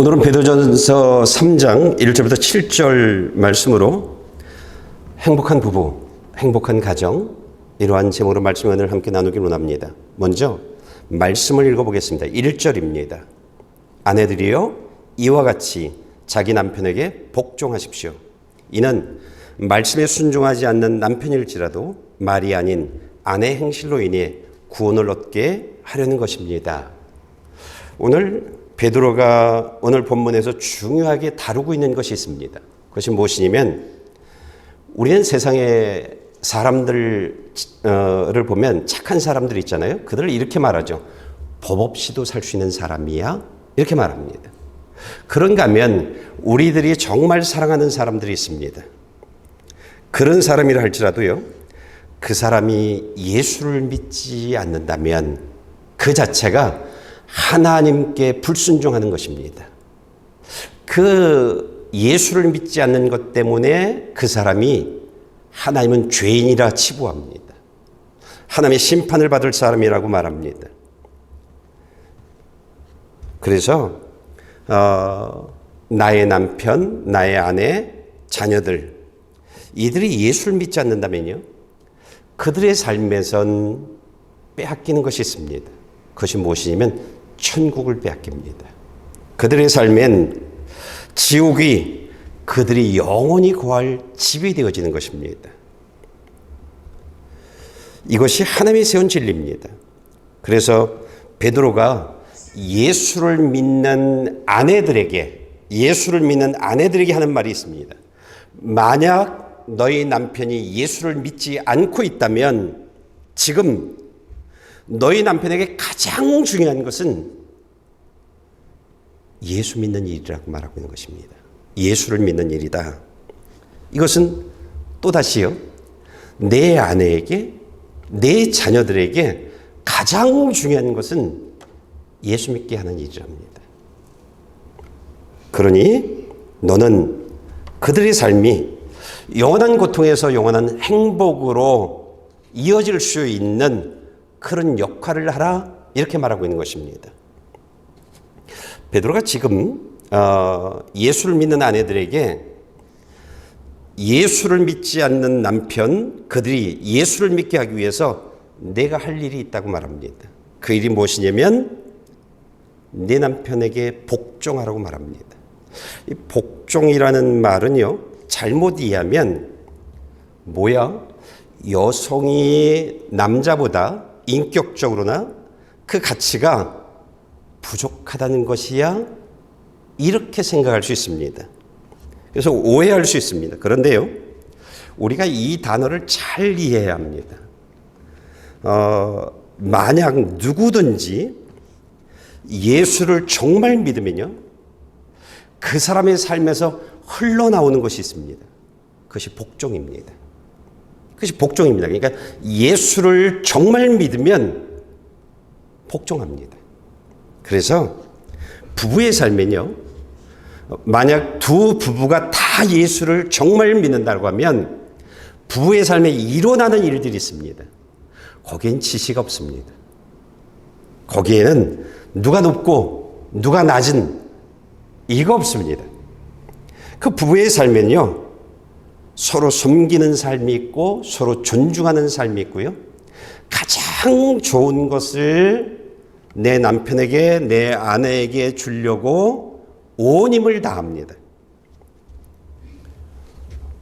오늘은 베드로전서 3장 1절부터 7절 말씀으로 행복한 부부, 행복한 가정, 이러한 제목으로 말씀을 함께 나누길 원합니다. 먼저 말씀을 읽어보겠습니다. 1절입니다. 아내들이여 이와 같이 자기 남편에게 복종하십시오. 이는 말씀에 순종하지 않는 남편일지라도 말이 아닌 아내 행실로 인해 구원을 얻게 하려는 것입니다. 오늘 베드로가 오늘 본문에서 중요하게 다루고 있는 것이 있습니다. 그것이 무엇이냐면 우리는 세상에 사람들을 보면 착한 사람들 있잖아요. 그들을 이렇게 말하죠. 법 없이도 살 수 있는 사람이야? 이렇게 말합니다. 그런가 하면 우리들이 정말 사랑하는 사람들이 있습니다. 그런 사람이라 할지라도요. 그 사람이 예수를 믿지 않는다면 그 자체가 하나님께 불순종하는 것입니다. 그 예수를 믿지 않는 것 때문에 그 사람이 하나님은 죄인이라 치부합니다. 하나님의 심판을 받을 사람이라고 말합니다. 그래서 나의 남편, 나의 아내, 자녀들 이들이 예수를 믿지 않는다면요. 그들의 삶에선 빼앗기는 것이 있습니다. 그것이 무엇이냐면 천국을 빼앗깁니다. 그들의 삶엔 지옥이 그들이 영원히 거할 집이 되어지는 것입니다. 이것이 하나님이 세운 진리입니다. 그래서 베드로가 예수를 믿는 아내들에게 하는 말이 있습니다. 만약 너희 남편이 예수를 믿지 않고 있다면 지금 너희 남편에게 가장 중요한 것은 예수 믿는 일이라고 말하고 있는 것입니다. 예수를 믿는 일이다. 이것은 또다시요. 내 아내에게, 내 자녀들에게 가장 중요한 것은 예수 믿게 하는 일이랍니다. 그러니 너는 그들의 삶이 영원한 고통에서 영원한 행복으로 이어질 수 있는 그런 역할을 하라 이렇게 말하고 있는 것입니다. 베드로가 지금 예수를 믿는 아내들에게 예수를 믿지 않는 남편 그들이 예수를 믿게 하기 위해서 내가 할 일이 있다고 말합니다. 그 일이 무엇이냐면 내 남편에게 복종하라고 말합니다. 이 복종이라는 말은요 잘못 이해하면 여성이 남자보다 인격적으로나 그 가치가 부족하다는 것이야? 이렇게 생각할 수 있습니다. 그래서 오해할 수 있습니다. 그런데요, 우리가 이 단어를 잘 이해해야 합니다. 만약 누구든지 예수를 정말 믿으면요, 그 사람의 삶에서 흘러나오는 것이 있습니다. 그것이 복종입니다. 그것이 복종입니다. 그러니까 예수를 정말 믿으면 복종합니다. 그래서 부부의 삶에는요, 만약 두 부부가 다 예수를 정말 믿는다고 하면 부부의 삶에 일어나는 일들이 있습니다. 거기엔 지시가 없습니다. 거기에는 누가 높고 누가 낮은 이거 없습니다. 그 부부의 삶에는요, 서로 섬기는 삶이 있고 서로 존중하는 삶이 있고요. 가장 좋은 것을 내 남편에게 내 아내에게 주려고 온 힘을 다합니다.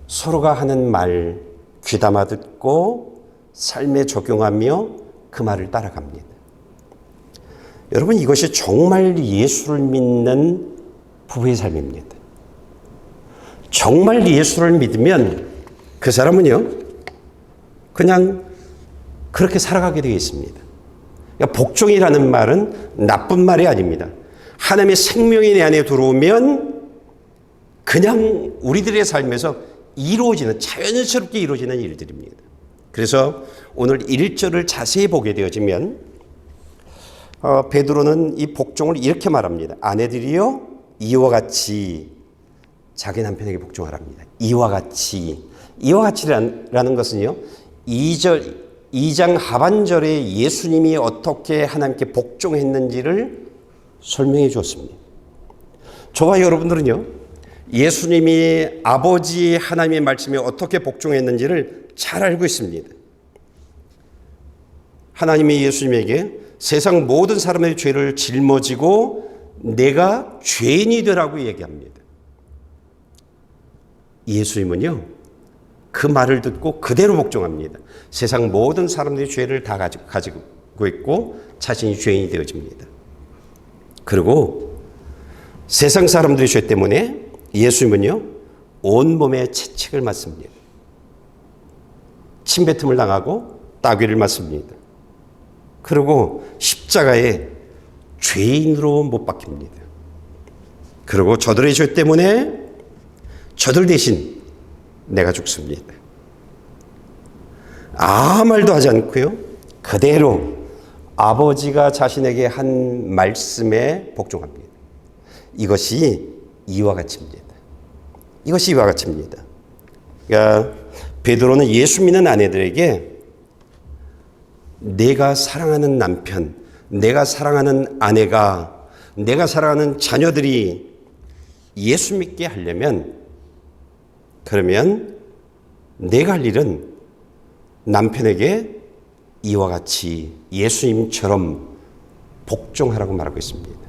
서로가 하는 말 귀담아 듣고 삶에 적용하며 그 말을 따라갑니다. 여러분 이것이 정말 예수를 믿는 부부의 삶입니다. 정말 예수를 믿으면 그 사람은요, 그냥 그렇게 살아가게 되어 있습니다. 그러니까 복종이라는 말은 나쁜 말이 아닙니다. 하나님의 생명이 내 안에 들어오면 그냥 우리들의 삶에서 자연스럽게 이루어지는 일들입니다. 그래서 오늘 1절을 자세히 보게 되어지면 베드로는 이 복종을 이렇게 말합니다. 아내들이여 이와 같이 자기 남편에게 복종하랍니다. 이와 같이라는 것은요. 2장 하반절에 예수님이 어떻게 하나님께 복종했는지를 설명해 주었습니다. 저와 여러분들은요, 예수님이 아버지 하나님의 말씀에 어떻게 복종했는지를 잘 알고 있습니다. 하나님이 예수님에게 세상 모든 사람의 죄를 짊어지고 내가 죄인이 되라고 얘기합니다. 예수님은요, 그 말을 듣고 그대로 복종합니다. 세상 모든 사람들의 죄를 다 가지고 있고 자신이 죄인이 되어집니다. 그리고 세상 사람들의 죄 때문에 예수님은요, 온몸에 채찍을 맞습니다. 침뱉음을 당하고 따귀를 맞습니다. 그리고 십자가에 죄인으로 못 박힙니다. 그리고 저들의 죄 때문에 저들 대신 내가 죽습니다. 아무 말도 하지 않고요, 그대로 아버지가 자신에게 한 말씀에 복종합니다. 이것이 이와 같이입니다. 이것이 이와 같이입니다. 그러니까 베드로는 예수 믿는 아내들에게 내가 사랑하는 남편, 내가 사랑하는 아내가, 내가 사랑하는 자녀들이 예수 믿게 하려면, 그러면 내가 할 일은 남편에게 이와 같이 예수님처럼 복종하라고 말하고 있습니다.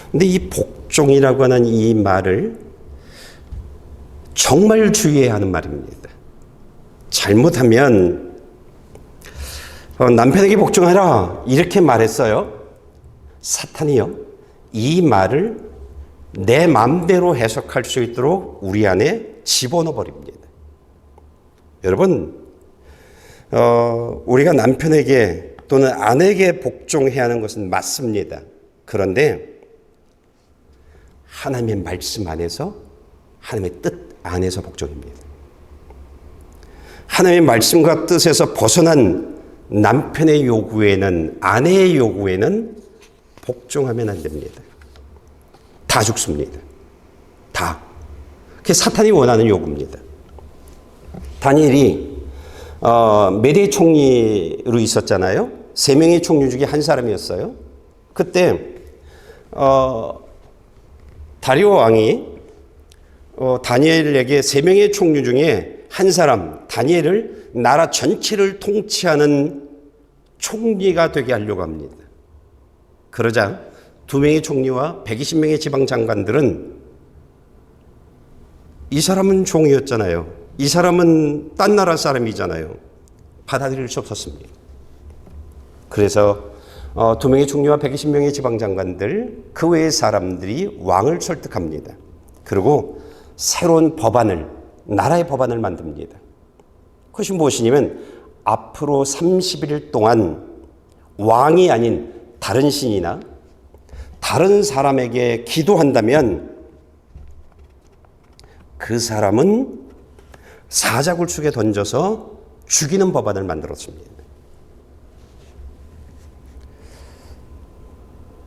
그런데 이 복종이라고 하는 이 말을 정말 주의해야 하는 말입니다. 잘못하면 남편에게 복종하라 이렇게 말했어요. 사탄이요, 이 말을 내 마음대로 해석할 수 있도록 우리 안에 집어넣어 버립니다. 여러분, 우리가 남편에게 또는 아내에게 복종해야 하는 것은 맞습니다. 그런데 하나님의 말씀 안에서, 하나님의 뜻 안에서 복종입니다. 하나님의 말씀과 뜻에서 벗어난 남편의 요구에는, 아내의 요구에는 복종하면 안 됩니다. 다 죽습니다. 다. 그게 사탄이 원하는 요구입니다. 다니엘이 메대 총리로 있었잖아요. 3명의 총리 중에 한 사람이었어요. 그때 다리오 왕이 다니엘에게 3명의 총리 중에 한 사람, 다니엘을 나라 전체를 통치하는 총리가 되게 하려고 합니다. 그러자 2명의 총리와 120명의 지방장관들은 이 사람은 종이었잖아요. 이 사람은 딴 나라 사람이잖아요. 받아들일 수 없었습니다. 그래서 2명의 총리와 120명의 지방장관들, 그 외의 사람들이 왕을 설득합니다. 그리고 새로운 법안을, 나라의 법안을 만듭니다. 그것이 무엇이냐면 앞으로 30일 동안 왕이 아닌 다른 신이나 다른 사람에게 기도한다면 그 사람은 사자굴 속에 던져서 죽이는 법안을 만들었습니다.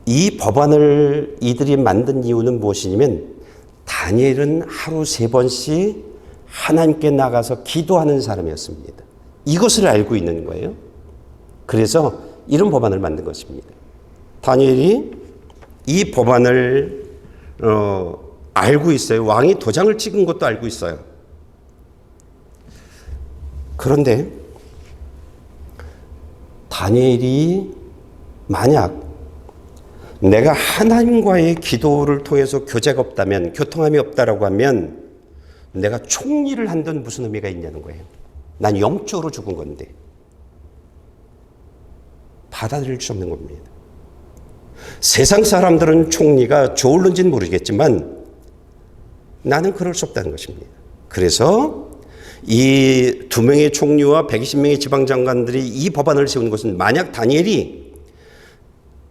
이 법안을 이들이 만든 이유는 무엇이냐면 다니엘은 하루 3번씩 하나님께 나가서 기도하는 사람이었습니다. 이것을 알고 있는 거예요. 그래서 이런 법안을 만든 것입니다. 다니엘이 이 법안을 알고 있어요. 왕이 도장을 찍은 것도 알고 있어요. 그런데 다니엘이 만약 내가 하나님과의 기도를 통해서 교제가 없다면, 교통함이 없다라고 하면 내가 총리를 한다는 무슨 의미가 있냐는 거예요. 난 영적으로 죽은 건데. 받아들일 수 없는 겁니다. 세상 사람들은 총리가 좋을는지는 모르겠지만 나는 그럴 수 없다는 것입니다. 그래서 이 2명의 총리와 120명의 지방장관들이 이 법안을 세운 것은 만약 다니엘이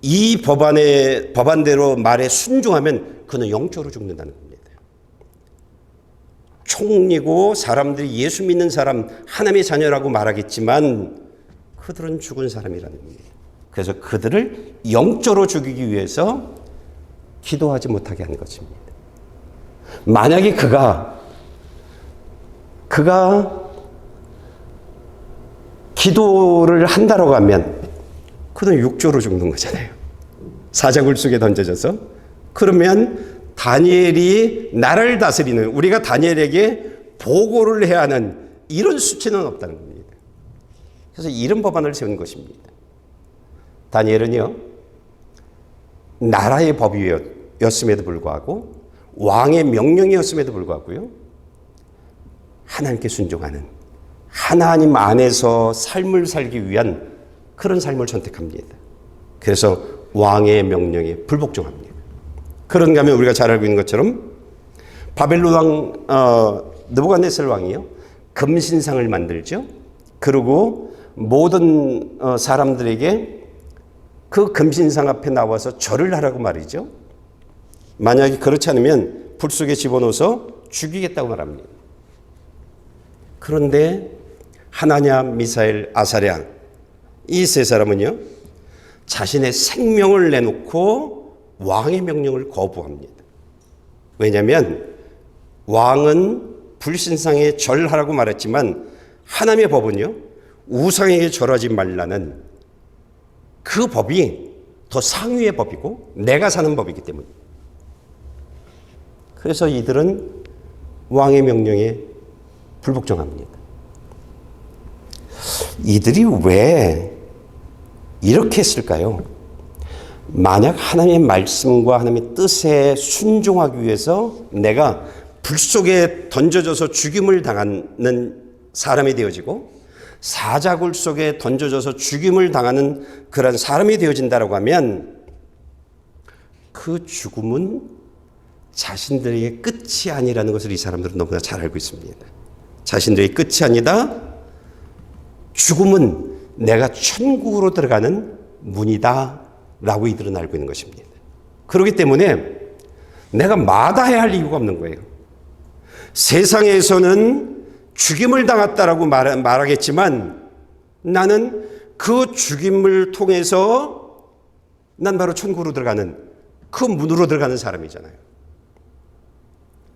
이 법안대로 말에 순종하면 그는 영적으로 죽는다는 겁니다. 총리고 사람들이 예수 믿는 사람, 하나님의 자녀라고 말하겠지만 그들은 죽은 사람이라는 겁니다. 그래서 그들을 영적으로 죽이기 위해서 기도하지 못하게 한 것입니다. 만약에 그가 기도를 한다고 하면 그는 육조로 죽는 거잖아요. 사자굴 속에 던져져서. 그러면 다니엘이 나라를 다스리는, 우리가 다니엘에게 보고를 해야 하는 이런 수치는 없다는 겁니다. 그래서 이런 법안을 세운 것입니다. 다니엘은요, 나라의 법이었음에도 불구하고 왕의 명령이었음에도 불구하고요, 하나님께 순종하는, 하나님 안에서 삶을 살기 위한 그런 삶을 선택합니다. 그래서 왕의 명령에 불복종합니다. 그런가 하면 우리가 잘 알고 있는 것처럼 바벨론 왕 느부갓네살 왕이요, 금신상을 만들죠. 그리고 모든 사람들에게 그 금신상 앞에 나와서 절을 하라고 말이죠. 만약에 그렇지 않으면 불 속에 집어넣어서 죽이겠다고 말합니다. 그런데 하나냐, 미사엘, 아사랴 이 세 사람은요, 자신의 생명을 내놓고 왕의 명령을 거부합니다. 왜냐하면 왕은 불신상에 절하라고 말했지만 하나님의 법은요, 우상에게 절하지 말라는 그 법이 더 상위의 법이고 내가 사는 법이기 때문입니다. 그래서 이들은 왕의 명령에 불복종합니다. 이들이 왜 이렇게 했을까요? 만약 하나님의 말씀과 하나님의 뜻에 순종하기 위해서 내가 불 속에 던져져서 죽임을 당하는 사람이 되어지고 사자굴 속에 던져져서 죽임을 당하는 그런 사람이 되어진다고 하면 그 죽음은 자신들에게 끝이 아니라는 것을 이 사람들은 너무나 잘 알고 있습니다. 자신들의 끝이 아니다. 죽음은 내가 천국으로 들어가는 문이다 라고 이들은 알고 있는 것입니다. 그렇기 때문에 내가 마다해야 할 이유가 없는 거예요. 세상에서는 죽임을 당했다라고 말하겠지만 나는 그 죽임을 통해서 난 바로 천국으로 들어가는 그 문으로 들어가는 사람이잖아요.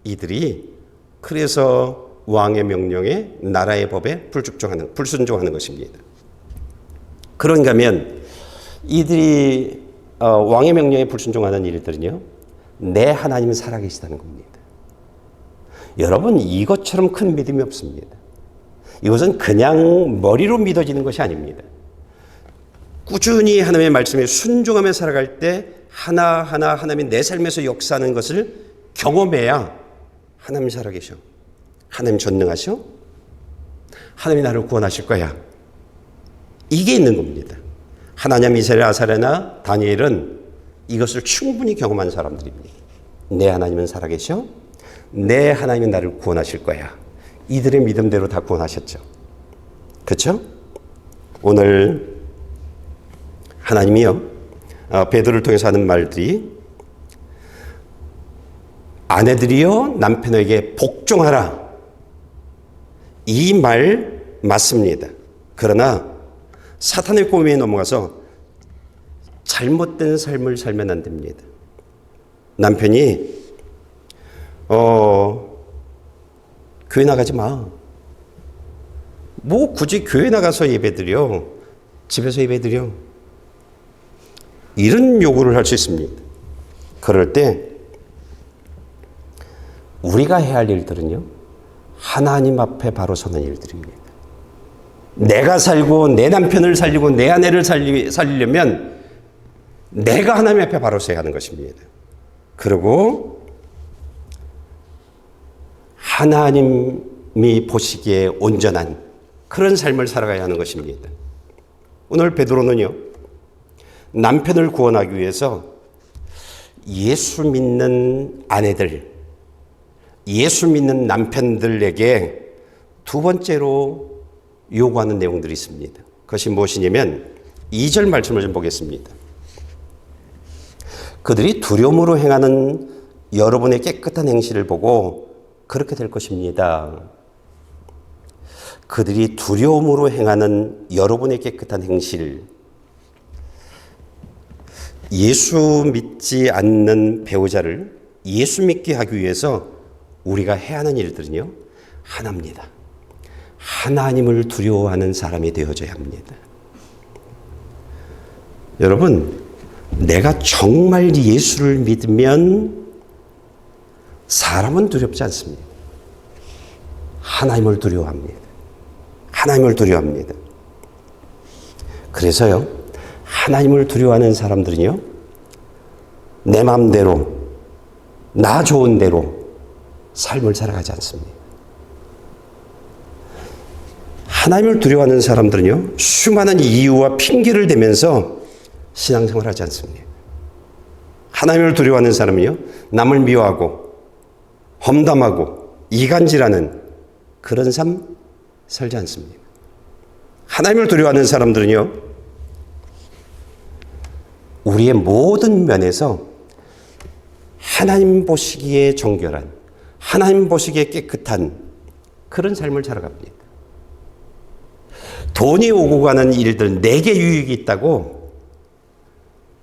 이들이 그래서 왕의 명령에 나라의 법에 불순종하는 것입니다. 그런가 하면 이들이 왕의 명령에 불순종하는 일들은요, 내 하나님은 살아계시다는 겁니다. 여러분, 이것처럼 큰 믿음이 없습니다. 이것은 그냥 머리로 믿어지는 것이 아닙니다. 꾸준히 하나님의 말씀에 순종하며 살아갈 때 하나하나 하나님이 내 삶에서 역사하는 것을 경험해야 하나님 살아계셔, 하나님 전능하셔, 하나님이 나를 구원하실 거야, 이게 있는 겁니다. 하나냐, 미사엘, 아사랴나 다니엘은 이것을 충분히 경험한 사람들입니다. 내 하나님은 살아계셔, 내 하나님이 나를 구원하실 거야. 이들의 믿음대로 다 구원하셨죠. 그렇죠? 오늘 하나님이요, 베드로를 통해서 하는 말들이 아내들이여 남편에게 복종하라, 이 말 맞습니다. 그러나 사탄의 꼬미에 넘어가서 잘못된 삶을 살면 안 됩니다. 남편이 교회 나가지 마. 뭐 굳이 교회 나가서 예배드려? 집에서 예배드려? 이런 요구를 할 수 있습니다. 그럴 때 우리가 해야 할 일들은요, 하나님 앞에 바로 서는 일들입니다. 내가 살고 내 남편을 살리고 내 아내를 살리려면 내가 하나님 앞에 바로 서야 하는 것입니다. 그리고 하나님이 보시기에 온전한 그런 삶을 살아가야 하는 것입니다. 오늘 베드로는요, 남편을 구원하기 위해서 예수 믿는 아내들, 예수 믿는 남편들에게 두 번째로 요구하는 내용들이 있습니다. 그것이 무엇이냐면 2절 말씀을 좀 보겠습니다. 그들이 두려움으로 행하는 여러분의 깨끗한 행실을 보고 그렇게 될 것입니다. 그들이 두려움으로 행하는 여러분의 깨끗한 행실, 예수 믿지 않는 배우자를 예수 믿게 하기 위해서 우리가 해야 하는 일들은요, 하나입니다. 하나님을 두려워하는 사람이 되어져야 합니다. 여러분, 내가 정말 예수를 믿으면 사람은 두렵지 않습니다. 하나님을 두려워합니다. 하나님을 두려워합니다. 그래서요, 하나님을 두려워하는 사람들은요, 내 마음대로, 나 좋은 대로 삶을 살아가지 않습니다. 하나님을 두려워하는 사람들은요, 수많은 이유와 핑계를 대면서 신앙생활을 하지 않습니다. 하나님을 두려워하는 사람은요, 남을 미워하고 험담하고 이간질하는 그런 삶 살지 않습니다. 하나님을 두려워하는 사람들은요, 우리의 모든 면에서 하나님 보시기에 정결한, 하나님 보시기에 깨끗한 그런 삶을 살아갑니다. 돈이 오고 가는 일들, 내게 유익이 있다고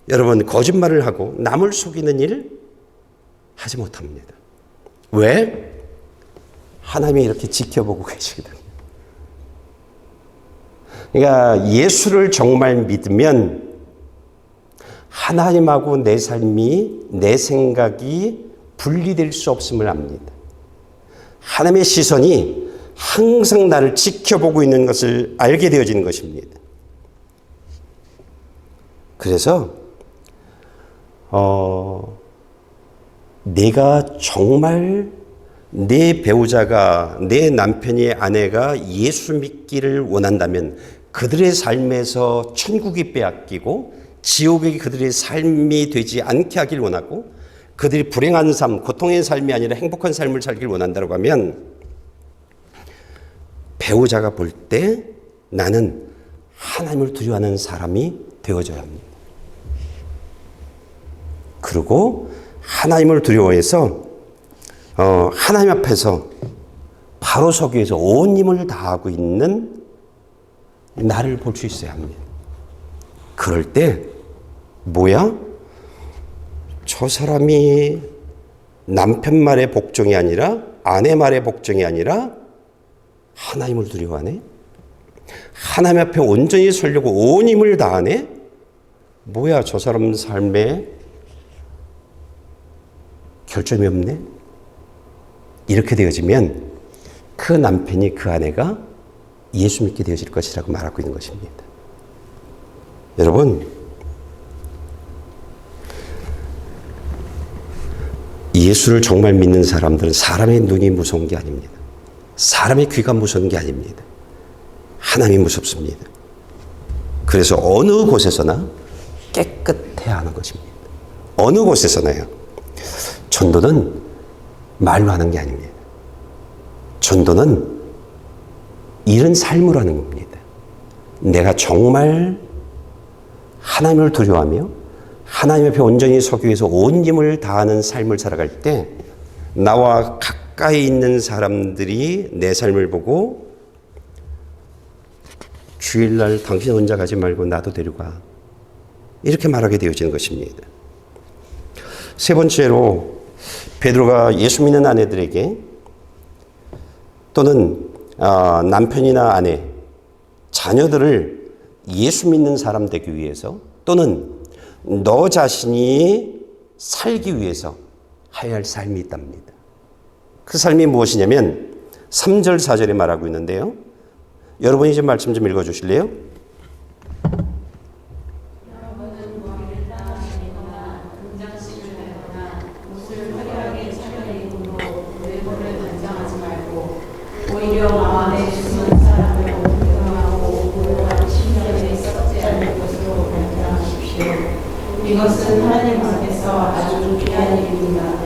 여러분 거짓말을 하고 남을 속이는 일 하지 못합니다. 왜? 하나님이 이렇게 지켜보고 계시거든요. 그러니까 예수를 정말 믿으면 하나님하고 내 삶이, 내 생각이 분리될 수 없음을 압니다. 하나님의 시선이 항상 나를 지켜보고 있는 것을 알게 되어지는 것입니다. 그래서 내가 정말 내 배우자가, 내 남편이, 아내가 예수 믿기를 원한다면 그들의 삶에서 천국이 빼앗기고 지옥이 그들의 삶이 되지 않게 하길 원하고, 그들이 불행한 삶, 고통의 삶이 아니라 행복한 삶을 살길 원한다고 하면 배우자가 볼 때 나는 하나님을 두려워하는 사람이 되어져야 합니다. 그리고 하나님을 두려워해서 하나님 앞에서 바로 서기 위해서 온 힘을 다하고 있는 나를 볼 수 있어야 합니다. 그럴 때 뭐야? 저 사람이 남편 말에 복종이 아니라, 아내 말에 복종이 아니라 하나님을 두려워하네? 하나님 앞에 온전히 서려고 온 힘을 다하네? 뭐야, 저 사람 삶에 결점이 없네? 이렇게 되어지면 그 남편이, 그 아내가 예수 믿게 되어질 것이라고 말하고 있는 것입니다. 여러분, 예수를 정말 믿는 사람들은 사람의 눈이 무서운 게 아닙니다. 사람의 귀가 무서운 게 아닙니다. 하나님이 무섭습니다. 그래서 어느 곳에서나 깨끗해야 하는 것입니다. 어느 곳에서나요. 전도는 말로 하는 게 아닙니다. 전도는 이런 삶으로 하는 겁니다. 내가 정말 하나님을 두려워하며 하나님 앞에 온전히 서기 위해서 온 힘을 다하는 삶을 살아갈 때 나와 가까이 있는 사람들이 내 삶을 보고 주일날 당신 혼자 가지 말고 나도 데려가, 이렇게 말하게 되어지는 것입니다. 세 번째로 베드로가 예수 믿는 아내들에게 또는 남편이나 아내, 자녀들을 예수 믿는 사람 되기 위해서 또는 너 자신이 살기 위해서 해야 할 삶이 있답니다. 그 삶이 무엇이냐면 3절 4절에 말하고 있는데요. 여러분이 좀 말씀 좀 읽어주실래요? 여러분은 머리를 따지거나 등장식을 하거나 옷을 화려하게 차려입음으로 외모를 단장하지 말고 오히려 마음 안에 숨은 사람을 공경하고 고요한 심령에 썩지 않는 것으로 변장하십시오. 이것은 하나님 앞에서 아주 귀한 일입니다.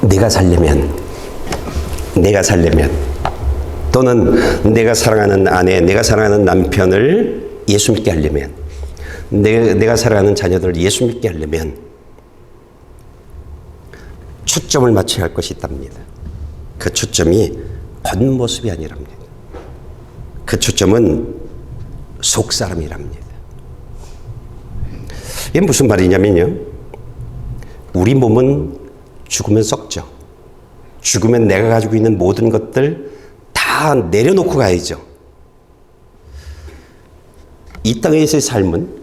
내가 살려면 또는 내가 사랑하는 아내, 내가 사랑하는 남편을 예수 믿게 하려면, 내가 사랑하는 자녀들을 예수 믿게 하려면 초점을 맞춰야 할 것이 있답니다. 그 초점이 겉모습이 아니랍니다. 그 초점은 속사람이랍니다. 이게 무슨 말이냐면요, 우리 몸은 죽으면 썩죠. 죽으면 내가 가지고 있는 모든 것들 다 내려놓고 가야죠. 이 땅에서의 삶은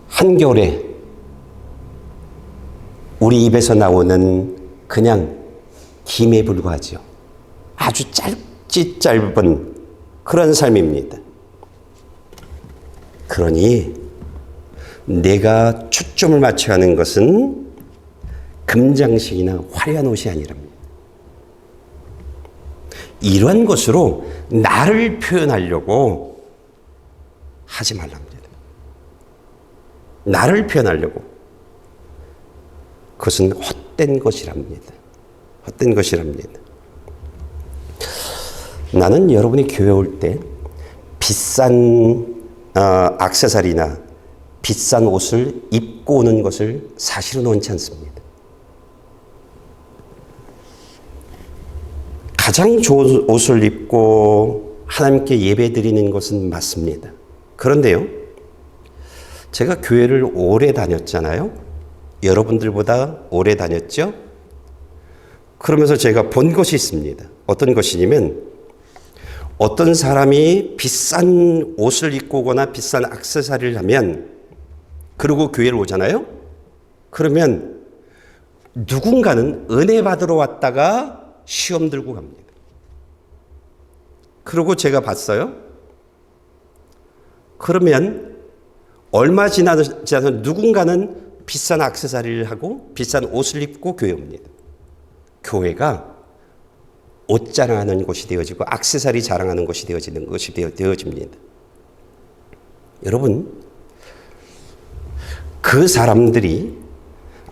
한겨울에 우리 입에서 나오는 그냥 김에 불과하죠. 아주 짧은 그런 삶입니다. 그러니 내가 초점을 맞춰야 하는 것은 금장식이나 화려한 옷이 아니랍니다. 이러한 것으로 나를 표현하려고 하지 말랍니다. 나를 표현하려고. 그것은 헛된 것이랍니다. 헛된 것이랍니다. 나는 여러분이 교회 올 때 비싼 액세서리나 비싼 옷을 입고 오는 것을 사실은 원치 않습니다. 가장 좋은 옷을 입고 하나님께 예배 드리는 것은 맞습니다. 그런데요, 제가 교회를 오래 다녔잖아요. 여러분들보다 오래 다녔죠? 그러면서 제가 본 것이 있습니다. 어떤 것이냐면, 어떤 사람이 비싼 옷을 입고 오거나 비싼 액세서리를 하면, 그리고 교회를 오잖아요? 그러면 누군가는 은혜 받으러 왔다가 시험 들고 갑니다. 그리고 제가 봤어요. 그러면 얼마 지나지 않아서 누군가는 비싼 액세서리를 하고 비싼 옷을 입고 교회에 옵니다. 교회가 옷 자랑하는 곳이 되어지고 액세서리 자랑하는 곳이 되어지는 것이 되어집니다. 여러분, 그 사람들이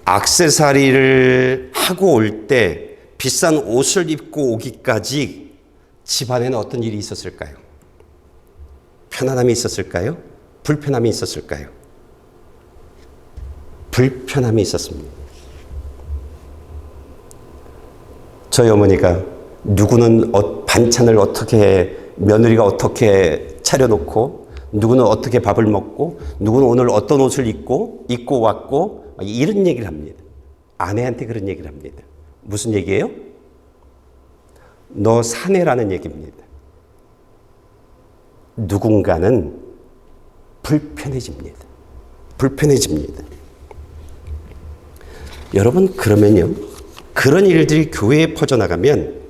액세서리를 하고 올 때 비싼 옷을 입고 오기까지 집안에는 어떤 일이 있었을까요? 편안함이 있었을까요? 불편함이 있었을까요? 불편함이 있었습니다. 저희 어머니가 누구는 반찬을 어떻게, 며느리가 어떻게 차려놓고, 누구는 어떻게 밥을 먹고, 누구는 오늘 어떤 옷을 입고 왔고, 이런 얘기를 합니다. 아내한테 그런 얘기를 합니다. 무슨 얘기예요? 너 사내라는 얘기입니다. 누군가는 불편해집니다. 불편해집니다. 여러분, 그러면요, 그런 일들이 교회에 퍼져나가면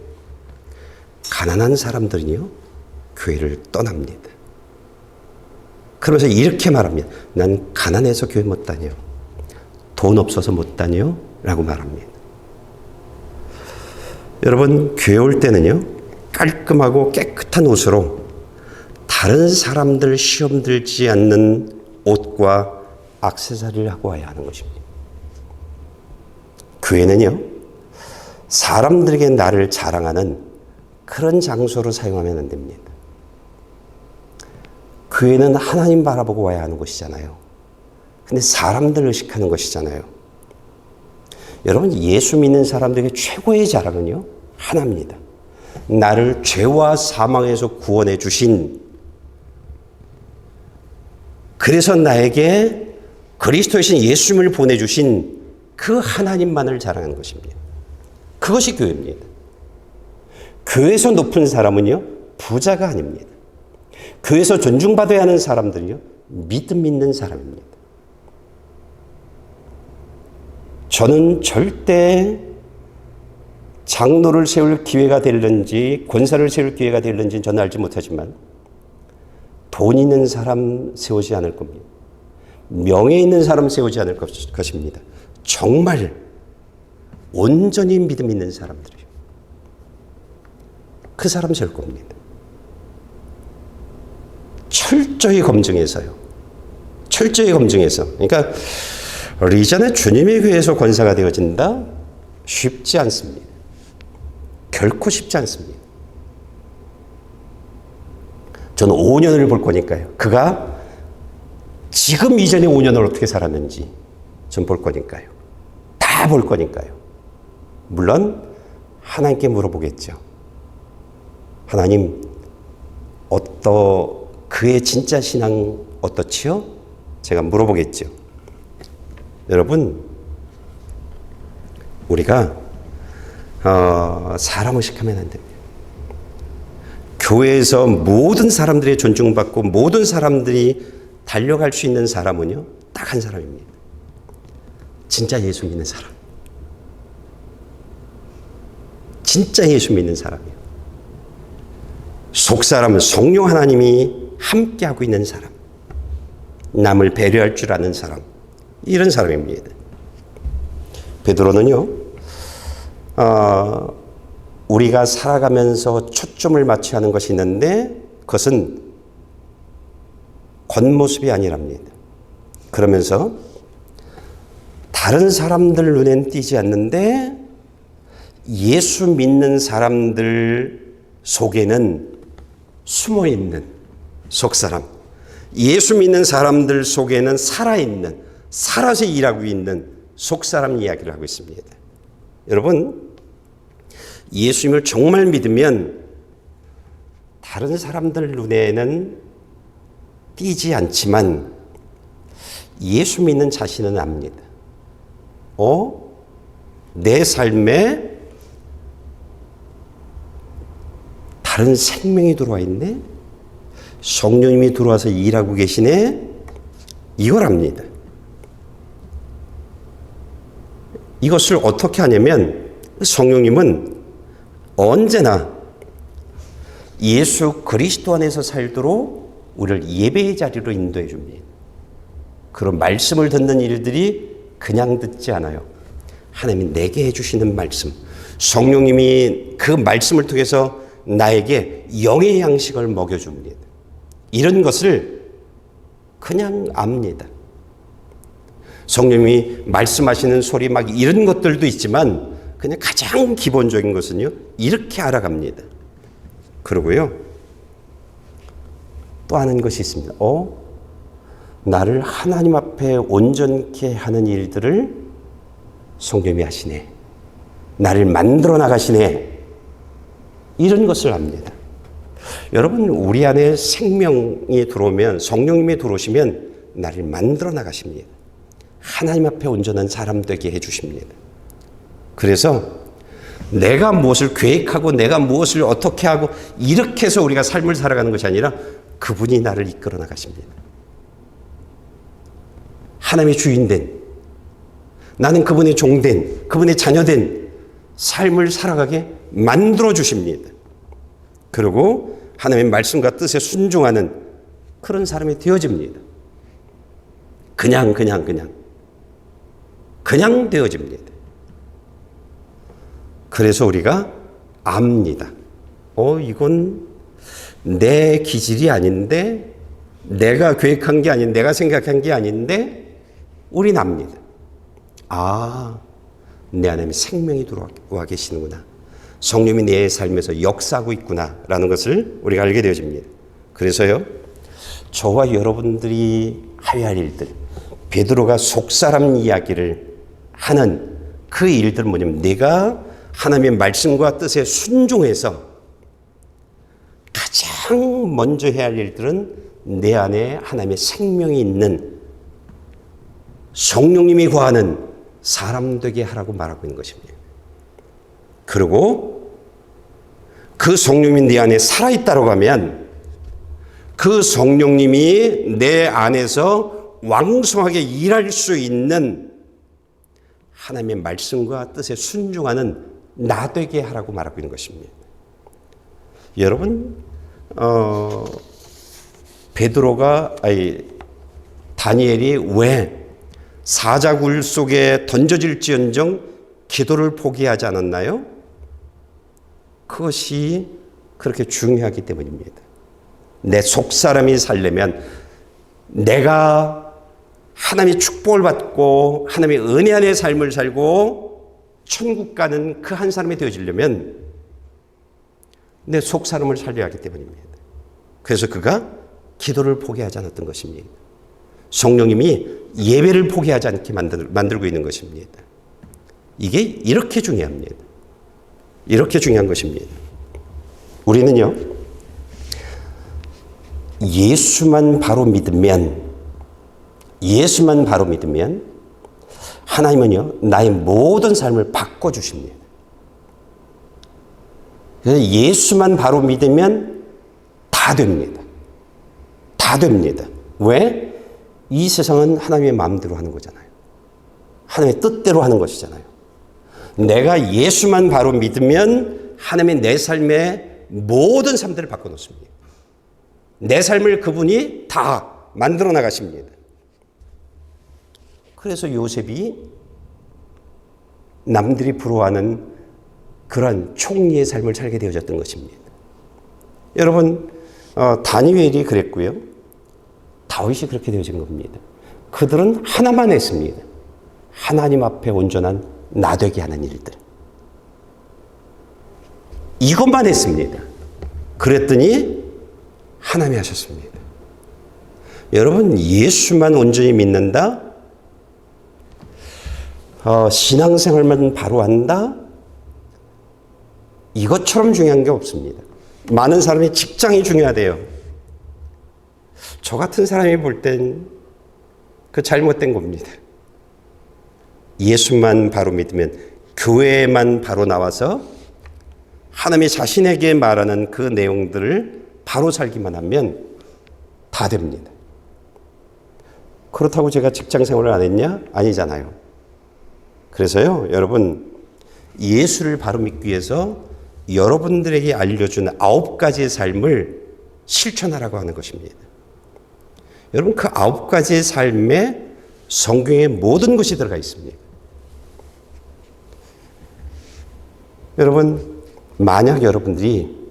가난한 사람들은요, 교회를 떠납니다. 그러면서 이렇게 말합니다. 난 가난해서 교회 못 다녀. 돈 없어서 못 다녀. 라고 말합니다. 여러분, 교회 올 때는요, 깔끔하고 깨끗한 옷으로 다른 사람들 시험 들지 않는 옷과 액세서리를 하고 와야 하는 것입니다. 교회는요, 사람들에게 나를 자랑하는 그런 장소로 사용하면 안 됩니다. 교회는 하나님 바라보고 와야 하는 곳이잖아요. 근데 사람들 의식하는 것이잖아요. 여러분, 예수 믿는 사람들에게 최고의 자랑은요, 하나입니다. 나를 죄와 사망에서 구원해 주신, 그래서 나에게 그리스도이신 예수님을 보내주신 그 하나님만을 자랑하는 것입니다. 그것이 교회입니다. 교회에서 높은 사람은요, 부자가 아닙니다. 교회에서 존중받아야 하는 사람들은요, 믿음 있는 사람입니다. 저는 절대 장로를 세울 기회가 될는지 권사를 세울 기회가 될는지 저는 알지 못하지만 돈 있는 사람 세우지 않을 겁니다. 명예 있는 사람 세우지 않을 것입니다. 정말 온전히 믿음 있는 사람들이요. 그 사람 세울 겁니다. 철저히 검증해서요. 철저히 검증해서. 그러니까 이전에 주님의 교회에서 권사가 되어진다? 쉽지 않습니다. 결코 쉽지 않습니다. 저는 5년을 볼 거니까요. 그가 지금 이전에 5년을 어떻게 살았는지 전 볼 거니까요. 다 볼 거니까요. 물론 하나님께 물어보겠죠. 하나님, 그의 진짜 신앙 어떻지요? 제가 물어보겠죠. 여러분, 우리가 사람 의식하면 안 됩니다. 교회에서 모든 사람들이 존중받고 모든 사람들이 달려갈 수 있는 사람은요, 딱 한 사람입니다. 진짜 예수 믿는 사람. 진짜 예수 믿는 사람이에요. 속사람은 성령 하나님이 함께하고 있는 사람, 남을 배려할 줄 아는 사람, 이런 사람입니다. 베드로는요, 우리가 살아가면서 초점을 맞춰야 하는 것이 있는데 그것은 겉모습이 아니랍니다. 그러면서 다른 사람들 눈엔 띄지 않는데 예수 믿는 사람들 속에는 숨어있는 속사람, 예수 믿는 사람들 속에는 살아있는, 살아서 일하고 있는 속사람 이야기를 하고 있습니다. 여러분, 예수님을 정말 믿으면 다른 사람들 눈에는 띄지 않지만 예수 믿는 자신은 압니다. 내 삶에 다른 생명이 들어와 있네? 성령님이 들어와서 일하고 계시네? 이걸 압니다. 이것을 어떻게 하냐면 성령님은 언제나 예수 그리스도 안에서 살도록 우리를 예배의 자리로 인도해 줍니다. 그런 말씀을 듣는 일들이 그냥 듣지 않아요. 하나님이 내게 해주시는 말씀, 성령님이 그 말씀을 통해서 나에게 영의 양식을 먹여줍니다. 이런 것을 그냥 압니다. 성령님이 말씀하시는 소리 막 이런 것들도 있지만 그냥 가장 기본적인 것은요, 이렇게 알아갑니다. 그러고요, 또 아는 것이 있습니다. 나를 하나님 앞에 온전케 하는 일들을 성령님이 하시네. 나를 만들어 나가시네. 이런 것을 압니다. 여러분, 우리 안에 생명이 들어오면, 성령님이 들어오시면 나를 만들어 나가십니다. 하나님 앞에 온전한 사람 되게 해주십니다. 그래서 내가 무엇을 계획하고 내가 무엇을 어떻게 하고 이렇게 해서 우리가 삶을 살아가는 것이 아니라 그분이 나를 이끌어 나가십니다. 하나님의 주인된, 나는 그분의 종된, 그분의 자녀된 삶을 살아가게 만들어 주십니다. 그리고 하나님의 말씀과 뜻에 순종하는 그런 사람이 되어집니다. 그냥 되어집니다. 그래서 우리가 압니다. 이건 내 기질이 아닌데, 내가 계획한 게 아닌, 내가 생각한 게 아닌데, 우린 압니다. 내 안에 생명이 들어와 계시는구나. 성령이 내 삶에서 역사하고 있구나. 라는 것을 우리가 알게 되어집니다. 그래서요, 저와 여러분들이 해야 할 일들, 베드로가 속사람 이야기를 하는 그 일들은 뭐냐면, 내가 하나님의 말씀과 뜻에 순종해서 가장 먼저 해야 할 일들은 내 안에 하나님의 생명이 있는 성령님이 거하는 사람 되게 하라고 말하고 있는 것입니다. 그리고 그 성령님이 내 안에 살아있다고 하면 그 성령님이 내 안에서 왕성하게 일할 수 있는 하나님의 말씀과 뜻에 순종하는 나 되게 하라고 말하고 있는 것입니다. 여러분, 다니엘이 왜 사자굴 속에 던져질지언정 기도를 포기하지 않았나요? 그것이 그렇게 중요하기 때문입니다. 내 속사람이 살려면 내가 하나님의 축복을 받고 하나님의 은혜 안의 삶을 살고 천국 가는 그 한 사람이 되어지려면 내 속사람을 살려야 하기 때문입니다. 그래서 그가 기도를 포기하지 않았던 것입니다. 성령님이 예배를 포기하지 않게 만들고 있는 것입니다. 이게 이렇게 중요합니다. 이렇게 중요한 것입니다. 우리는요, 예수만 바로 믿으면 하나님은요, 나의 모든 삶을 바꿔주십니다. 그래서 예수만 바로 믿으면 다 됩니다. 다 됩니다. 왜? 이 세상은 하나님의 마음대로 하는 거잖아요. 하나님의 뜻대로 하는 것이잖아요. 내가 예수만 바로 믿으면 하나님이 내 삶의 모든 삶들을 바꿔놓습니다. 내 삶을 그분이 다 만들어 나가십니다. 그래서 요셉이 남들이 부러워하는 그러한 총리의 삶을 살게 되어졌던 것입니다. 여러분, 다니엘이 그랬고요. 다윗이 그렇게 되어진 겁니다. 그들은 하나만 했습니다. 하나님 앞에 온전한 나되게 하는 일들. 이것만 했습니다. 그랬더니 하나님이 하셨습니다. 여러분, 예수만 온전히 믿는다? 신앙생활만 바로 한다? 이것처럼 중요한 게 없습니다. 많은 사람이 직장이 중요하대요. 저 같은 사람이 볼 땐 그 잘못된 겁니다. 예수만 바로 믿으면, 교회만 바로 나와서 하나님이 자신에게 말하는 그 내용들을 바로 살기만 하면 다 됩니다. 그렇다고 제가 직장 생활을 안 했냐? 아니잖아요. 그래서요, 여러분, 예수를 바로 믿기 위해서 여러분들에게 알려준 9가지의 삶을 실천하라고 하는 것입니다. 여러분, 그 9가지의 삶에 성경의 모든 것이 들어가 있습니다. 여러분, 만약 여러분들이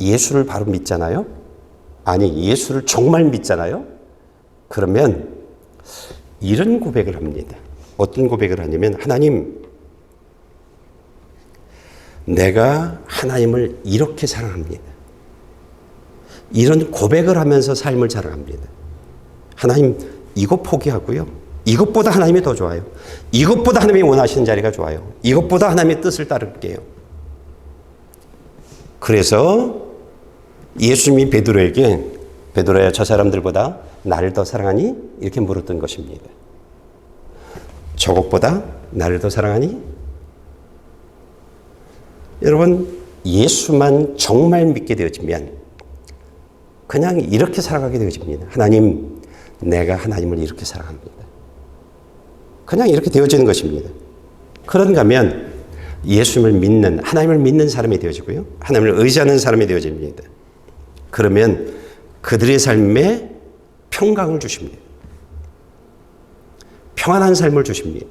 예수를 바로 믿잖아요? 아니, 예수를 정말 믿잖아요? 그러면 이런 고백을 합니다. 어떤 고백을 하냐면, 하나님, 내가 하나님을 이렇게 사랑합니다. 이런 고백을 하면서 삶을 자랑합니다. 하나님, 이거 포기하고요. 이것보다 하나님이 더 좋아요. 이것보다 하나님이 원하시는 자리가 좋아요. 이것보다 하나님의 뜻을 따를게요. 그래서 예수님이 베드로에게, 베드로야, 저 사람들보다 나를 더 사랑하니? 이렇게 물었던 것입니다. 저것보다 나를 더 사랑하니? 여러분, 예수만 정말 믿게 되어지면 그냥 이렇게 살아가게 되어집니다. 하나님, 내가 하나님을 이렇게 사랑합니다. 그냥 이렇게 되어지는 것입니다. 그런가 하면 예수님을 믿는, 하나님을 믿는 사람이 되어지고요. 하나님을 의지하는 사람이 되어집니다. 그러면 그들의 삶에 평강을 주십니다. 평안한 삶을 주십니다.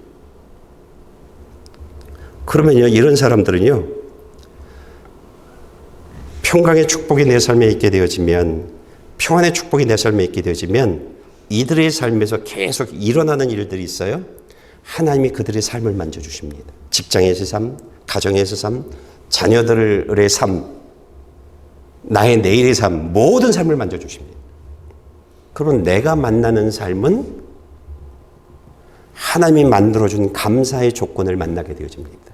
그러면요, 이런 사람들은요, 평강의 축복이 내 삶에 있게 되어지면, 평안의 축복이 내 삶에 있게 되어지면 이들의 삶에서 계속 일어나는 일들이 있어요. 하나님이 그들의 삶을 만져주십니다. 직장에서의 삶, 가정에서의 삶, 자녀들의 삶, 나의 내일의 삶, 모든 삶을 만져주십니다. 그러면 내가 만나는 삶은 하나님이 만들어준 감사의 조건을 만나게 되어집니다.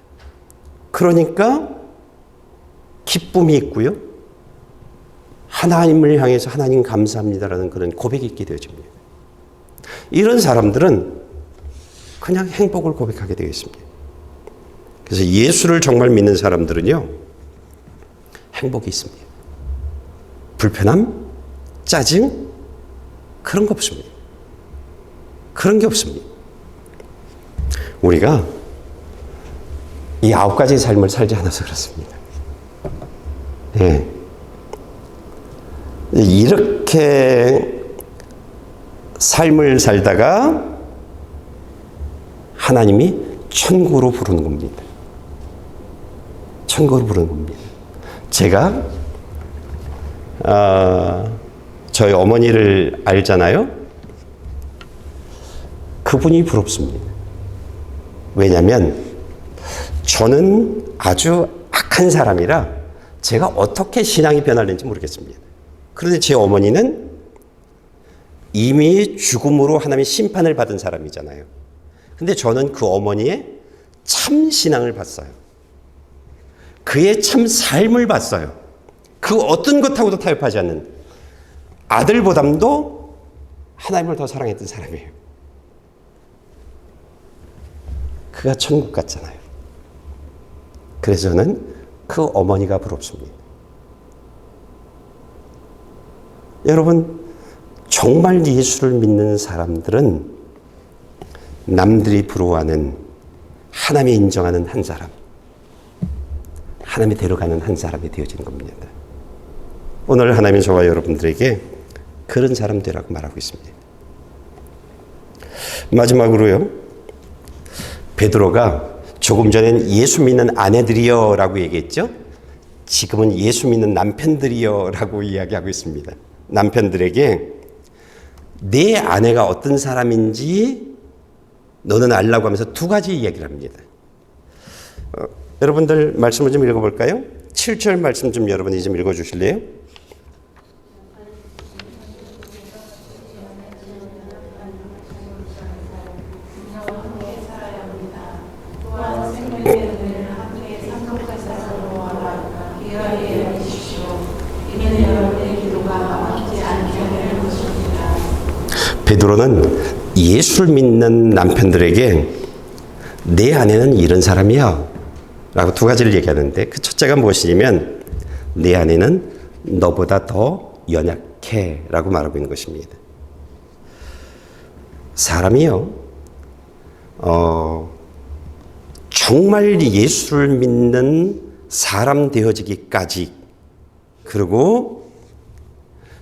그러니까 기쁨이 있고요. 하나님을 향해서 하나님 감사합니다라는 그런 고백이 있게 되어집니다. 이런 사람들은 그냥 행복을 고백하게 되어 있습니다. 그래서 예수를 정말 믿는 사람들은요, 행복이 있습니다. 불편함, 짜증, 그런 거 없습니다. 그런 게 없습니다. 우리가 이 9가지의 삶을 살지 않아서 그렇습니다. 예. 이렇게 삶을 살다가 하나님이 천국으로 부르는 겁니다. 천국으로 부르는 겁니다. 제가 저희 어머니를 알잖아요. 그분이 부럽습니다. 왜냐하면 저는 아주 악한 사람이라 제가 어떻게 신앙이 변하는지 모르겠습니다. 그런데 제 어머니는 이미 죽음으로 하나님의 심판을 받은 사람이잖아요. 근데 저는 그 어머니의 참 신앙을 봤어요. 그의 참 삶을 봤어요. 그 어떤 것하고도 타협하지 않는, 아들보담도 하나님을 더 사랑했던 사람이에요. 그가 천국 갔잖아요. 그래서 저는 그 어머니가 부럽습니다. 여러분, 정말 예수를 믿는 사람들은 남들이 부러워하는, 하나님이 인정하는 한 사람, 하나님이 데려가는 한 사람이 되어지는 겁니다. 오늘 하나님이 저와 여러분들에게 그런 사람 되라고 말하고 있습니다. 마지막으로요, 베드로가 조금 전엔 예수 믿는 아내들이여 라고 얘기했죠. 지금은 예수 믿는 남편들이여 라고 이야기하고 있습니다. 남편들에게 내 아내가 어떤 사람인지 너는 알라고 하면서 두 가지 이야기를 합니다. 여러분들 말씀을 좀 읽어볼까요? 7절 말씀 좀 여러분이 좀 읽어주실래요? 베드로는 예수를 믿는 남편들에게 내 아내는 이런 사람이야 라고 두 가지를 얘기하는데, 그 첫째가 무엇이냐면 내 아내는 너보다 더 연약해 라고 말하고 있는 것입니다. 사람이요, 정말 예수를 믿는 사람 되어지기까지, 그리고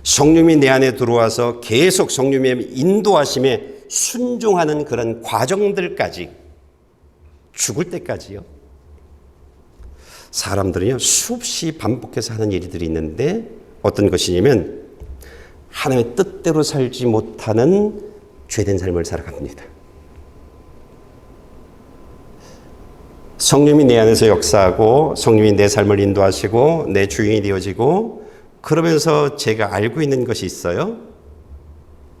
성령이 내 안에 들어와서 계속 성령의 인도하심에 순종하는 그런 과정들까지, 죽을 때까지요. 사람들은요, 수없이 반복해서 하는 일들이 있는데 어떤 것이냐면 하나님의 뜻대로 살지 못하는 죄된 삶을 살아갑니다. 성령이 내 안에서 역사하고 성령이 내 삶을 인도하시고 내 주인이 되어지고, 그러면서 제가 알고 있는 것이 있어요.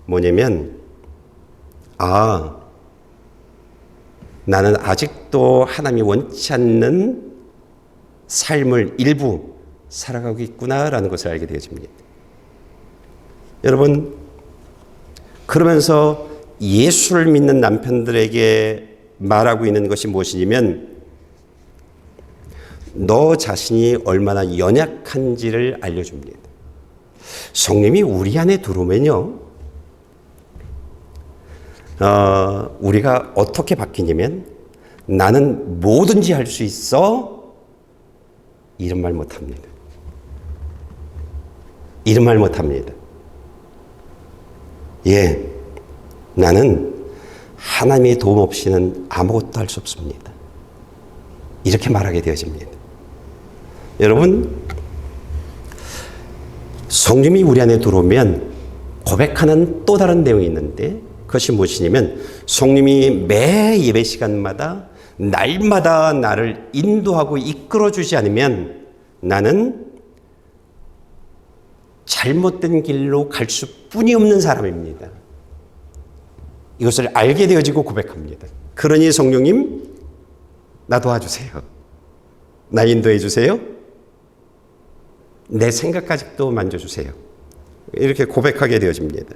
뭐냐면, 나는 아직도 하나님이 원치 않는 삶을 일부 살아가고 있구나라는 것을 알게 되어집니다. 여러분, 그러면서 예수를 믿는 남편들에게 말하고 있는 것이 무엇이냐면, 너 자신이 얼마나 연약한지를 알려줍니다. 성령이 우리 안에 들어오면요, 우리가 어떻게 바뀌냐면, 나는 뭐든지 할 수 있어, 이런 말 못합니다. 이런 말 못합니다. 나는 하나님의 도움 없이는 아무것도 할 수 없습니다. 이렇게 말하게 되어집니다. 여러분, 성령이 우리 안에 들어오면 고백하는 또 다른 내용이 있는데, 그것이 무엇이냐면 성령이 매 예배 시간마다 날마다 나를 인도하고 이끌어주지 않으면 나는 잘못된 길로 갈 수뿐이 없는 사람입니다. 이것을 알게 되어지고 고백합니다. 그러니 성령님, 나 도와주세요. 나 인도해 주세요. 내 생각까지도 만져주세요. 이렇게 고백하게 되어집니다.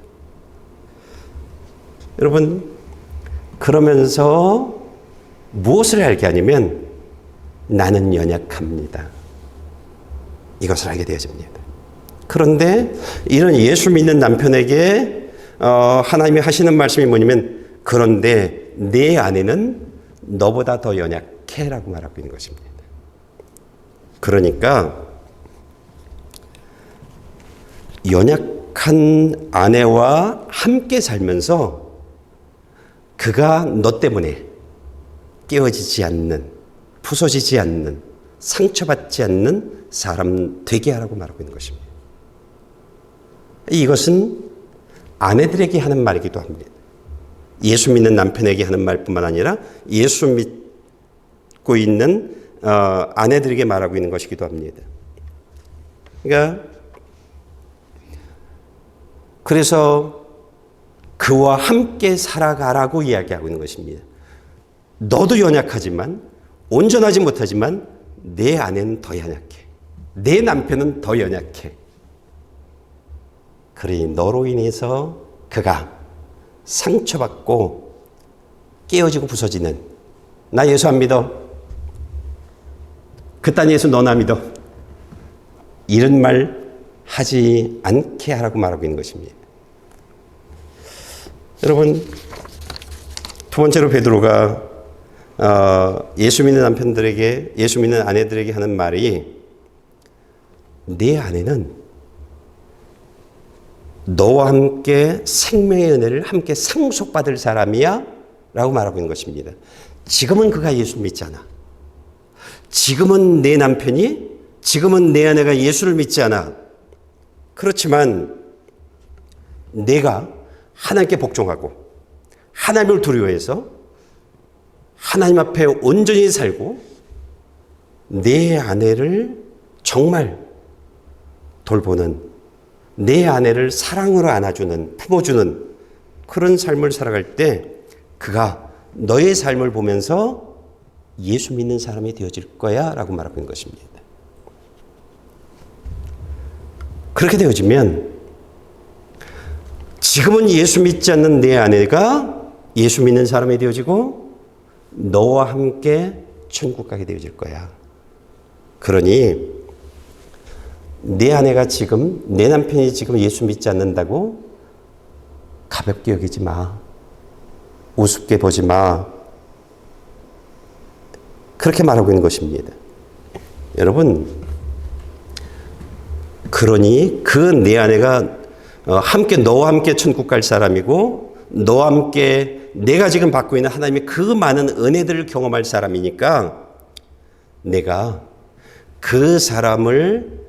여러분, 그러면서 무엇을 알게 하냐면 나는 연약합니다. 이것을 알게 되어집니다. 그런데 이런 예수 믿는 남편에게 하나님이 하시는 말씀이 뭐냐면, 그런데 내 아내는 너보다 더 연약해 라고 말하고 있는 것입니다. 그러니까 연약한 아내와 함께 살면서 그가 너 때문에 깨어지지 않는, 부서지지 않는, 상처받지 않는 사람 되게 하라고 말하고 있는 것입니다. 이것은 아내들에게 하는 말이기도 합니다. 예수 믿는 남편에게 하는 말뿐만 아니라 예수 믿고 있는 아내들에게 말하고 있는 것이기도 합니다. 그러니까 그래서 그와 함께 살아가라고 이야기하고 있는 것입니다. 너도 연약하지만, 온전하지 못하지만 내 아내는 더 연약해. 내 남편은 더 연약해. 그러니 너로 인해서 그가 상처받고 깨어지고 부서지는, 나 예수 안 믿어, 그딴 예수 너나 믿어, 이런 말 하지 않게 하라고 말하고 있는 것입니다. 여러분, 두 번째로 베드로가 예수 믿는 남편들에게, 예수 믿는 아내들에게 하는 말이, 네 아내는 너와 함께 생명의 은혜를 함께 상속받을 사람이야 라고 말하고 있는 것입니다. 지금은 그가 예수 믿지 않아. 지금은 내 남편이, 지금은 내 아내가 예수를 믿지 않아. 그렇지만 내가 하나님께 복종하고 하나님을 두려워해서 하나님 앞에 온전히 살고 내 아내를 정말 돌보는, 내 아내를 사랑으로 안아주는, 품어주는 그런 삶을 살아갈 때 그가 너의 삶을 보면서 예수 믿는 사람이 되어질 거야 라고 말하고 있는 것입니다. 그렇게 되어지면 지금은 예수 믿지 않는 내 아내가 예수 믿는 사람이 되어지고 너와 함께 천국 가게 되어질 거야. 그러니 내 아내가 지금, 내 남편이 지금 예수 믿지 않는다고 가볍게 여기지 마. 우습게 보지 마. 그렇게 말하고 있는 것입니다. 여러분, 그러니 그 내 아내가 함께 너와 함께 천국 갈 사람이고 너와 함께 내가 지금 받고 있는 하나님의 그 많은 은혜들을 경험할 사람이니까 내가 그 사람을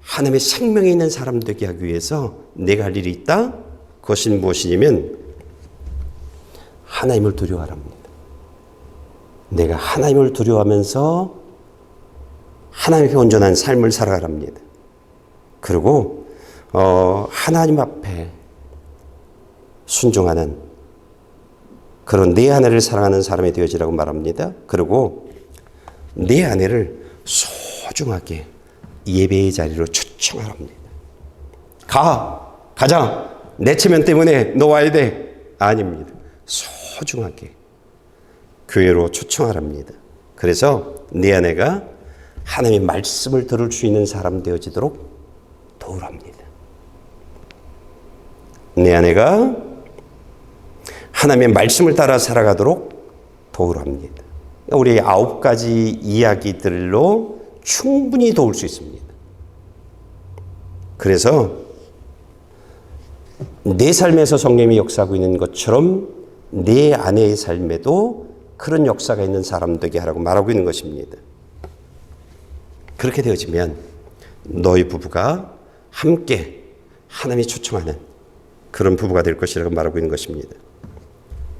하나님의 생명이 있는 사람 되게 하기 위해서 내가 할 일이 있다. 그것은 무엇이냐면 하나님을 두려워하랍니다. 내가 하나님을 두려워하면서 하나님께 온전한 삶을 살아가랍니다. 그리고 하나님 앞에 순종하는 그런 내 아내를 사랑하는 사람이 되어지라고 말합니다. 그리고 내 아내를 소중하게 예배의 자리로 초청하랍니다. 가자. 내 체면 때문에 너 와야 돼. 아닙니다. 소중하게 교회로 초청하랍니다. 그래서 내 아내가 하나님의 말씀을 들을 수 있는 사람 되어지도록 도우랍니다. 내 아내가 하나님의 말씀을 따라 살아가도록 도우랍니다. 우리 9가지 이야기들로 충분히 도울 수 있습니다. 그래서 내 삶에서 성령이 역사하고 있는 것처럼 내 아내의 삶에도 그런 역사가 있는 사람 되게 하라고 말하고 있는 것입니다. 그렇게 되어지면 너희 부부가 함께 하나님이 초청하는 그런 부부가 될 것이라고 말하고 있는 것입니다.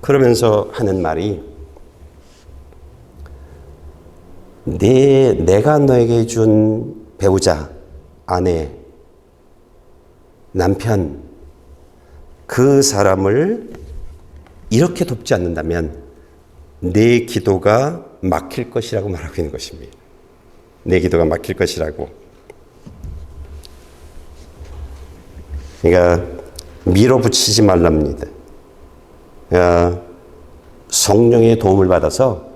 그러면서 하는 말이 내가 너에게 준 배우자, 아내, 남편, 그 사람을 이렇게 돕지 않는다면 내 기도가 막힐 것이라고 말하고 있는 것입니다. 내 기도가 막힐 것이라고. 그러니까 밀어붙이지 말랍니다. 성령의 도움을 받아서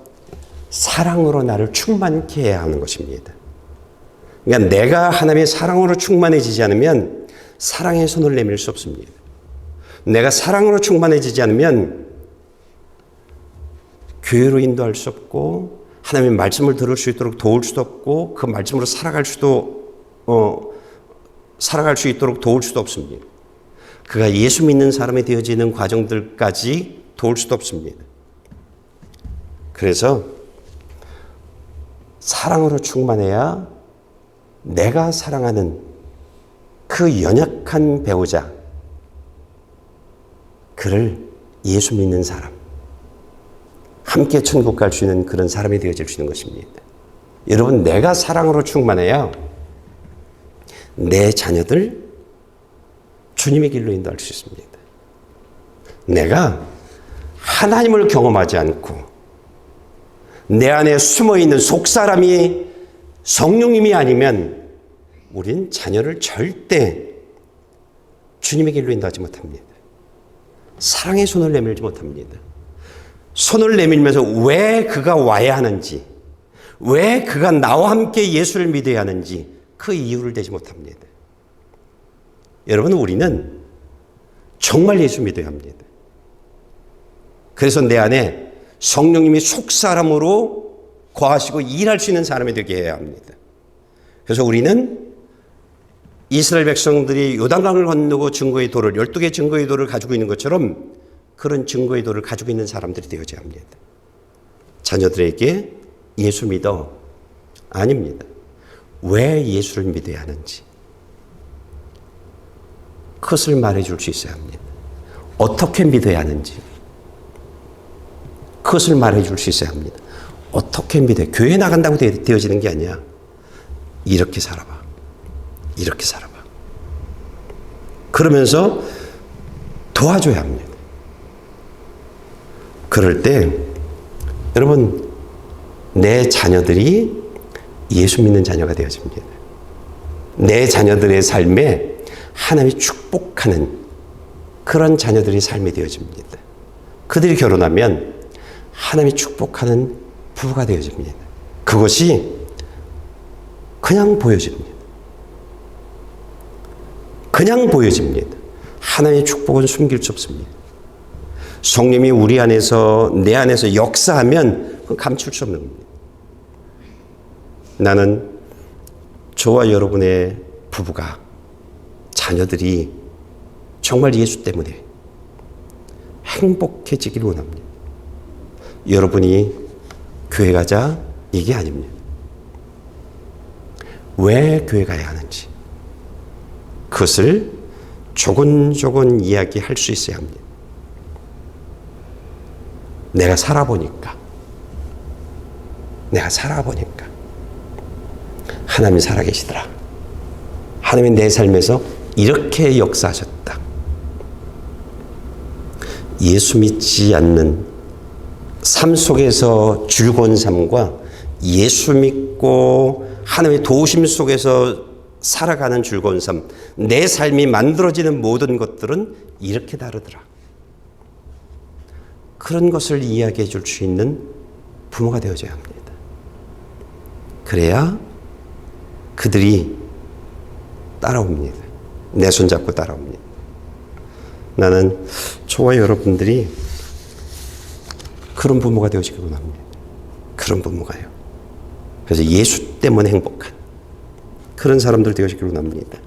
사랑으로 나를 충만케 해야 하는 것입니다. 그러니까 내가 하나님의 사랑으로 충만해지지 않으면 사랑의 손을 내밀 수 없습니다. 내가 사랑으로 충만해지지 않으면 교회로 인도할 수 없고 하나님의 말씀을 들을 수 있도록 도울 수도 없고 그 말씀으로 살아갈 수 있도록 도울 수도 없습니다. 그가 예수 믿는 사람이 되어지는 과정들까지 도울 수도 없습니다. 그래서 사랑으로 충만해야 내가 사랑하는 그 연약한 배우자, 그를 예수 믿는 사람, 함께 천국 갈 수 있는 그런 사람이 되어질 수 있는 것입니다. 여러분, 내가 사랑으로 충만해야 내 자녀들 주님의 길로 인도할 수 있습니다. 내가 하나님을 경험하지 않고 내 안에 숨어있는 속사람이 성령님이 아니면 우린 자녀를 절대 주님의 길로 인도하지 못합니다. 사랑의 손을 내밀지 못합니다. 손을 내밀면서 왜 그가 와야 하는지, 왜 그가 나와 함께 예수를 믿어야 하는지 그 이유를 대지 못합니다. 여러분, 우리는 정말 예수 믿어야 합니다. 그래서 내 안에 성령님이 속사람으로 거하시고 일할 수 있는 사람이 되게 해야 합니다. 그래서 우리는 이스라엘 백성들이 요단강을 건너고 증거의 돌을 12개 증거의 돌을 가지고 있는 것처럼 그런 증거의 돌을 가지고 있는 사람들이 되어져야 합니다. 자녀들에게 예수 믿어? 아닙니다. 왜 예수를 믿어야 하는지 그것을 말해줄 수 있어야 합니다. 어떻게 믿어야 하는지 그것을 말해줄 수 있어야 합니다. 어떻게 믿어야 교회 나간다고 되어지는 게 아니야. 이렇게 살아봐. 이렇게 살아봐. 그러면서 도와줘야 합니다. 그럴 때 여러분 내 자녀들이 예수 믿는 자녀가 되어집니다. 내 자녀들의 삶에 하나님이 축복하는 그런 자녀들의 삶이 되어집니다. 그들이 결혼하면 하나님이 축복하는 부부가 되어집니다. 그것이 그냥 보여집니다. 그냥 보여집니다. 하나님의 축복은 숨길 수 없습니다. 성령이 우리 안에서 내 안에서 역사하면 그건 감출 수 없는 겁니다. 나는 저와 여러분의 부부가 자녀들이 정말 예수 때문에 행복해지기를 원합니다. 여러분이 교회 가자 이게 아닙니다. 왜 교회 가야 하는지 그것을 조곤조곤 이야기할 수 있어야 합니다. 내가 살아보니까 하나님이 살아계시더라. 하나님이 내 삶에서 이렇게 역사하셨다. 예수 믿지 않는 삶 속에서 즐거운 삶과 예수 믿고 하나님의 도우심 속에서 살아가는 즐거운 삶, 내 삶이 만들어지는 모든 것들은 이렇게 다르더라. 그런 것을 이야기해 줄 수 있는 부모가 되어줘야 합니다. 그래야 그들이 따라옵니다. 내 손잡고 따라옵니다. 나는 저와 여러분들이 그런 부모가 되어지길 원합니다. 그런 부모가요. 그래서 예수 때문에 행복한 그런 사람들 되어지길 원합니다.